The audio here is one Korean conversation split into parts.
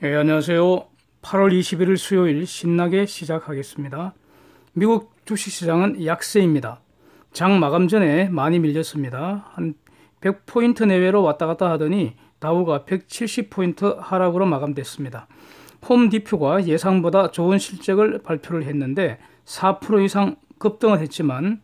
안녕하세요. 8월 21일 수요일 신나게 시작하겠습니다. 미국 주식시장은 약세입니다. 장 마감 전에 많이 밀렸습니다. 한 100포인트 내외로 왔다 갔다 하더니 다우가 170포인트 하락으로 마감됐습니다. 홈디표가 예상보다 좋은 실적을 발표를 했는데 4% 이상 급등을 했지만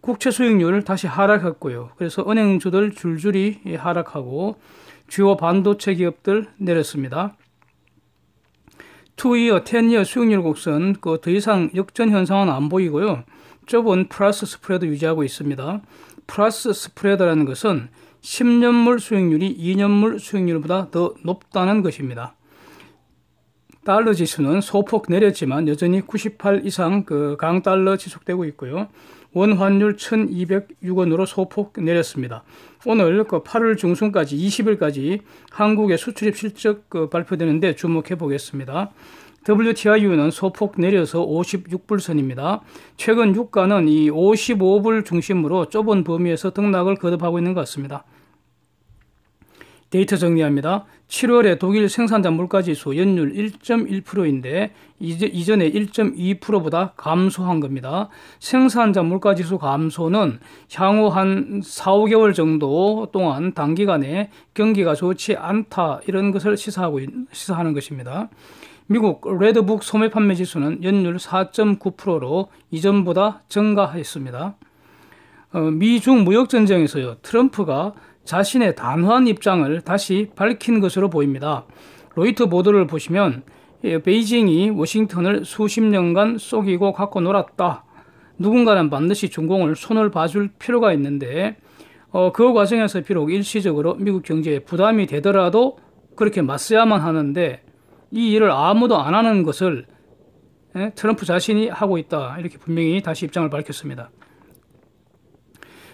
국채 수익률 다시 하락했고요. 그래서 은행주들 줄줄이 하락하고 주요 반도체 기업들 내렸습니다. 2이어, 10이어 수익률 곡선 더 이상 역전 현상은 안 보이고요. 좁은 플러스 스프레드 유지하고 있습니다. 플러스 스프레드라는 것은 10년물 수익률이 2년물 수익률보다 더 높다는 것입니다. 달러 지수는 소폭 내렸지만 여전히 98 이상 강달러 지속되고 있고요. 원 환율 1206원으로 소폭 내렸습니다. 오늘 8월 중순까지 20일까지 한국의 수출입 실적 발표되는데 주목해 보겠습니다. WTI유는 소폭 내려서 56불선입니다. 최근 유가는 이 55불 중심으로 좁은 범위에서 등락을 거듭하고 있는 것 같습니다. 데이터 정리합니다. 7월에 독일 생산자 물가지수 연율 1.1%인데 이전에 1.2%보다 감소한 겁니다. 생산자 물가지수 감소는 향후 한 4, 5개월 정도 동안 단기간에 경기가 좋지 않다 이런 것을 시사하는 것입니다. 미국 레드북 소매 판매 지수는 연율 4.9%로 이전보다 증가했습니다. 미중 무역전쟁에서요, 트럼프가 자신의 단호한 입장을 다시 밝힌 것으로 보입니다. 로이터 보도를 보시면 베이징이 워싱턴을 수십 년간 속이고 갖고 놀았다. 누군가는 반드시 중공을 손을 봐줄 필요가 있는데 그 과정에서 비록 일시적으로 미국 경제에 부담이 되더라도 그렇게 맞서야만 하는데 이 일을 아무도 안 하는 것을 트럼프 자신이 하고 있다. 이렇게 분명히 다시 입장을 밝혔습니다.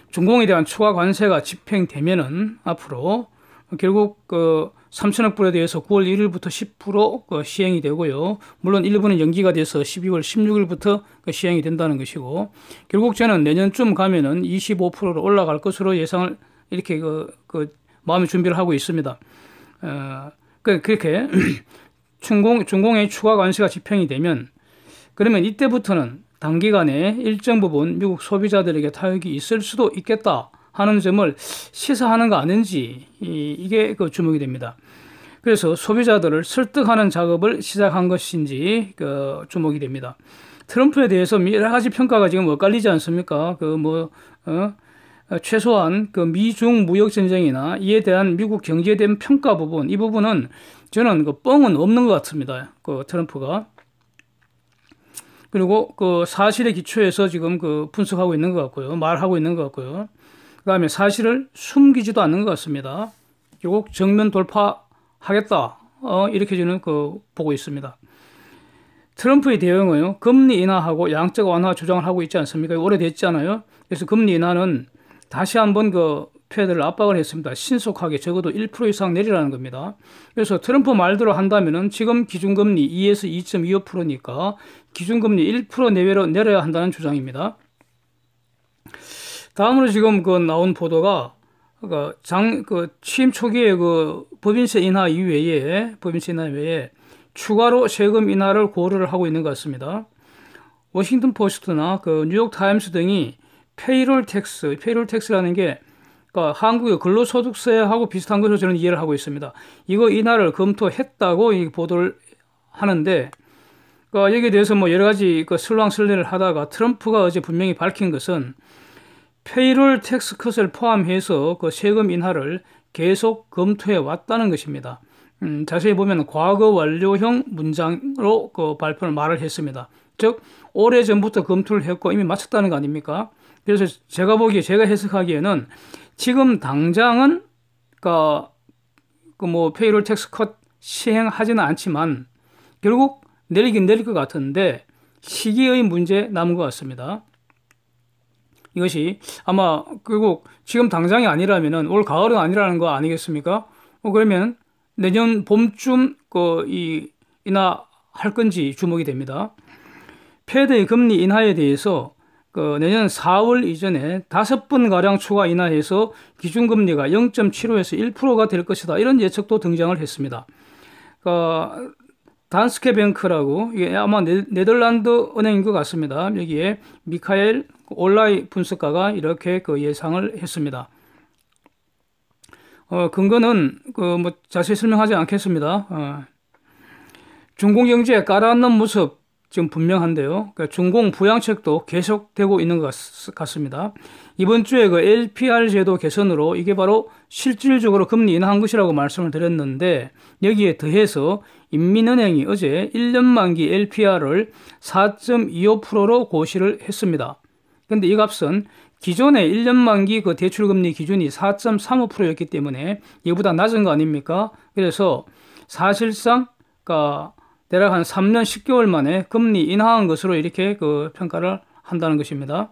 중공에 대한 추가 관세가 집행되면은 앞으로 결국 3천억 불에 대해서 9월 1일부터 10% 시행이 되고요. 물론 일부는 연기가 돼서 12월 16일부터 시행이 된다는 것이고, 결국 저는 내년쯤 가면은 25%로 올라갈 것으로 예상을 이렇게 마음의 준비를 하고 있습니다. 그렇게 중공의 추가 관세가 집행이 되면 그러면 이때부터는 단기간에 일정 부분 미국 소비자들에게 타격이 있을 수도 있겠다 하는 점을 시사하는 거 아닌지 이게 주목이 됩니다. 그래서 소비자들을 설득하는 작업을 시작한 것인지 주목이 됩니다. 트럼프에 대해서 여러 가지 평가가 지금 엇갈리지 않습니까? 최소한 미중 무역 전쟁이나 이에 대한 미국 경제에 대한 평가 부분, 이 부분은 저는 뻥은 없는 것 같습니다. 트럼프가. 그리고 사실의 기초에서 지금 분석하고 있는 것 같고요. 말하고 있는 것 같고요. 그 다음에 사실을 숨기지도 않는 것 같습니다. 결국 정면 돌파하겠다. 이렇게 저는 보고 있습니다. 트럼프의 대응은요, 금리 인하하고 양적 완화 조정을 하고 있지 않습니까? 오래됐잖아요. 그래서 금리 인하는 다시 한번 패드를 압박을 했습니다. 신속하게 적어도 1% 이상 내리라는 겁니다. 그래서 트럼프 말대로 한다면은 지금 기준금리 2에서 2.25%니까 기준금리 1% 내외로 내려야 한다는 주장입니다. 다음으로 지금 나온 보도가 취임 초기에 법인세 인하 이외에 추가로 세금 인하를 고려를 하고 있는 것 같습니다. 워싱턴 포스트나 뉴욕 타임스 등이 페이롤 텍스라는 게 한국의 근로소득세하고 비슷한 것으로 저는 이해를 하고 있습니다. 이거 인하를 검토했다고 보도를 하는데, 여기에 대해서 여러 가지 설왕설래를 하다가 트럼프가 어제 분명히 밝힌 것은 페이롤 텍스 컷을 포함해서 세금 인하를 계속 검토해 왔다는 것입니다. 자세히 보면 과거 완료형 문장으로 말을 했습니다. 즉, 오래전부터 검토를 했고 이미 마쳤다는 거 아닙니까? 그래서 제가 해석하기에는 지금 당장은 페이롤 텍스 컷 시행하지는 않지만 결국 내리긴 내릴 것 같은데 시기의 문제 남은 것 같습니다. 이것이 아마 결국 지금 당장이 아니라면은 올 가을은 아니라는 거 아니겠습니까? 그러면 내년 봄쯤 인하할 건지 주목이 됩니다. 패드의 금리 인하에 대해서 내년 4월 이전에 5번가량 추가 인하해서 기준금리가 0.75에서 1%가 될 것이다. 이런 예측도 등장을 했습니다. 단스케뱅크라고, 이게 아마 네덜란드 은행인 것 같습니다. 여기에 미카엘 올라이 분석가가 이렇게 그 예상을 했습니다. 근거는 뭐 자세히 설명하지 않겠습니다. 중공 경제에 깔아앉는 모습 지금 분명한데요. 그러니까 중공 부양책도 계속되고 있는 것 같습니다. 이번 주에 그 LPR 제도 개선으로 이게 바로 실질적으로 금리 인하한 것이라고 말씀을 드렸는데, 여기에 더해서 인민은행이 어제 1년 만기 LPR을 4.25%로 고시를 했습니다. 근데 이 값은 기존의 1년 만기 그 대출금리 기준이 4.35%였기 때문에 이보다 낮은 거 아닙니까? 그래서 사실상 대략 한 3년 10개월 만에 금리 인하한 것으로 이렇게 그 평가를 한다는 것입니다.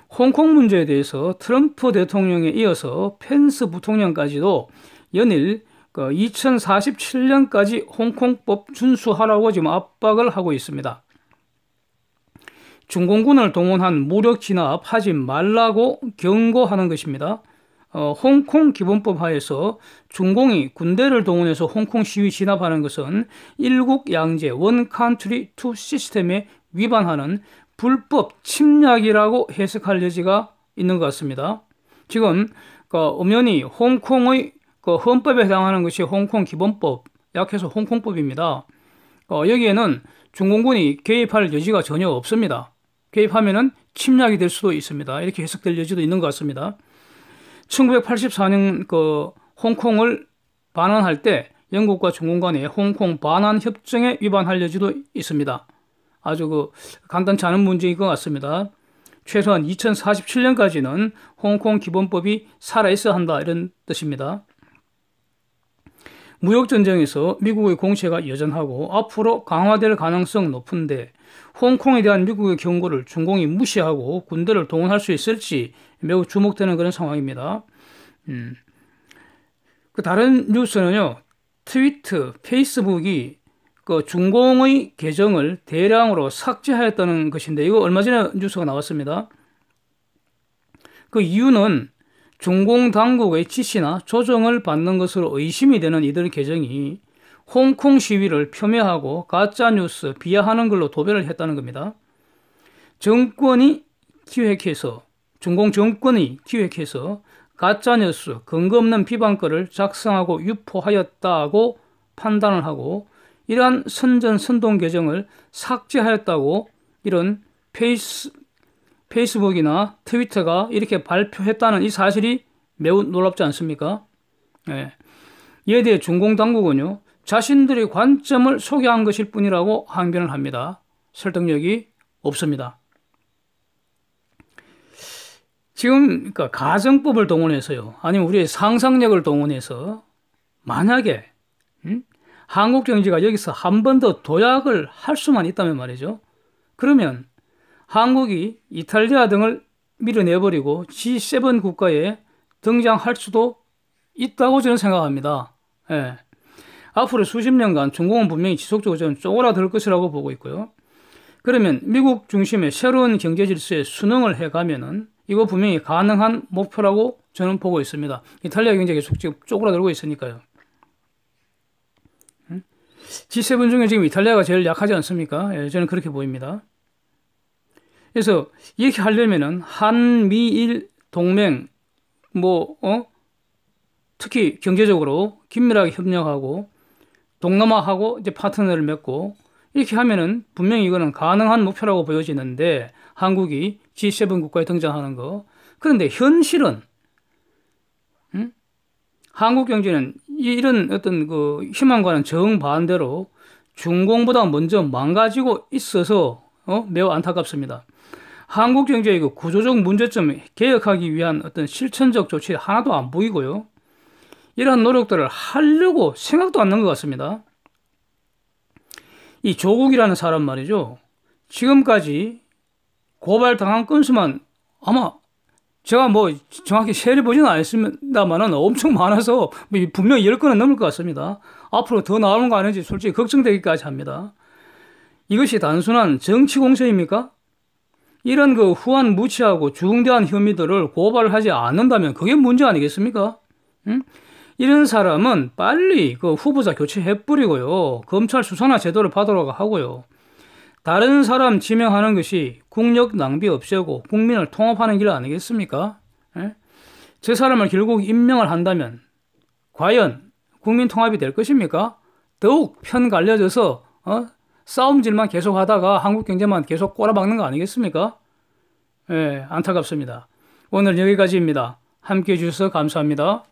홍콩 문제에 대해서 트럼프 대통령에 이어서 펜스 부통령까지도 연일 2047년까지 홍콩법 준수하라고 지금 압박을 하고 있습니다. 중공군을 동원한 무력 진압하지 말라고 경고하는 것입니다. 홍콩 기본법 하에서 중공이 군대를 동원해서 홍콩 시위 진압하는 것은 일국 양제 원 컨트리 투 시스템에 위반하는 불법 침략이라고 해석할 여지가 있는 것 같습니다. 지금 엄연히 홍콩의 헌법에 해당하는 것이 홍콩 기본법, 약해서 홍콩법입니다. 여기에는 중공군이 개입할 여지가 전혀 없습니다. 개입하면은 침략이 될 수도 있습니다. 이렇게 해석될 여지도 있는 것 같습니다. 1984년 홍콩을 반환할 때 영국과 중공 간의 홍콩 반환 협정에 위반할 여지도 있습니다. 아주 간단치 않은 문제인 것 같습니다. 최소한 2047년까지는 홍콩 기본법이 살아있어야 한다, 이런 뜻입니다. 무역전쟁에서 미국의 공세가 여전하고 앞으로 강화될 가능성 높은데, 홍콩에 대한 미국의 경고를 중공이 무시하고 군대를 동원할 수 있을지 매우 주목되는 그런 상황입니다. 다른 뉴스는요, 트위터, 페이스북이 중공의 계정을 대량으로 삭제하였다는 것인데, 이거 얼마 전에 뉴스가 나왔습니다. 그 이유는 중공 당국의 지시나 조정을 받는 것으로 의심이 되는 이들 계정이 홍콩 시위를 폄훼하고 가짜뉴스, 비하하는 걸로 도배를 했다는 겁니다. 중공 정권이 기획해서 가짜뉴스, 근거 없는 비방글을 작성하고 유포하였다고 판단을 하고, 이러한 선전, 선동 계정을 삭제하였다고 이런 페이스북이나 트위터가 이렇게 발표했다는 이 사실이 매우 놀랍지 않습니까? 네. 이에 대해 중공 당국은요, 자신들의 관점을 소개한 것일 뿐이라고 항변을 합니다. 설득력이 없습니다. 지금 가정법을 동원해서요, 아니면 우리의 상상력을 동원해서 만약에 한국 경제가 여기서 한 번 더 도약을 할 수만 있다면 말이죠. 그러면 한국이 이탈리아 등을 밀어내버리고 G7 국가에 등장할 수도 있다고 저는 생각합니다. 예. 앞으로 수십 년간 중공은 분명히 지속적으로 저는 쪼그라들 것이라고 보고 있고요. 그러면 미국 중심의 새로운 경제 질서에 순응을 해가면은 이거 분명히 가능한 목표라고 저는 보고 있습니다. 이탈리아 경제가 계속 지금 쪼그라들고 있으니까요. G7 중에 지금 이탈리아가 제일 약하지 않습니까? 예, 저는 그렇게 보입니다. 그래서 이렇게 하려면은 한미일 동맹, 특히 경제적으로 긴밀하게 협력하고 동남아하고 이제 파트너를 맺고 이렇게 하면은 분명히 이거는 가능한 목표라고 보여지는데, 한국이 G7 국가에 등장하는 거. 그런데 현실은 한국 경제는 이런 어떤 희망과는 정반대로 중공보다 먼저 망가지고 있어서 매우 안타깝습니다. 한국 경제의 구조적 문제점을 개혁하기 위한 어떤 실천적 조치 하나도 안 보이고요. 이러한 노력들을 하려고 생각도 안 난 것 같습니다. 이 조국이라는 사람 말이죠, 지금까지 고발당한 건수만 아마 제가 정확히 세를 보지는 않습니다만은 엄청 많아서 분명히 10건은 넘을 것 같습니다. 앞으로 더 나오는 거 아닌지 솔직히 걱정되기까지 합니다. 이것이 단순한 정치 공세입니까? 이런 후한 무치하고 중대한 혐의들을 고발하지 않는다면 그게 문제 아니겠습니까? 이런 사람은 빨리 그 후보자 교체해버리고요. 검찰 수사나 제도를 받으라고 하고요. 다른 사람 지명하는 것이 국력 낭비 없애고 국민을 통합하는 길 아니겠습니까? 예? 저 사람을 결국 임명을 한다면 과연 국민 통합이 될 것입니까? 더욱 편 갈려져서 싸움질만 계속하다가 한국 경제만 계속 꼬라박는 거 아니겠습니까? 예, 안타깝습니다. 오늘 여기까지입니다. 함께해 주셔서 감사합니다.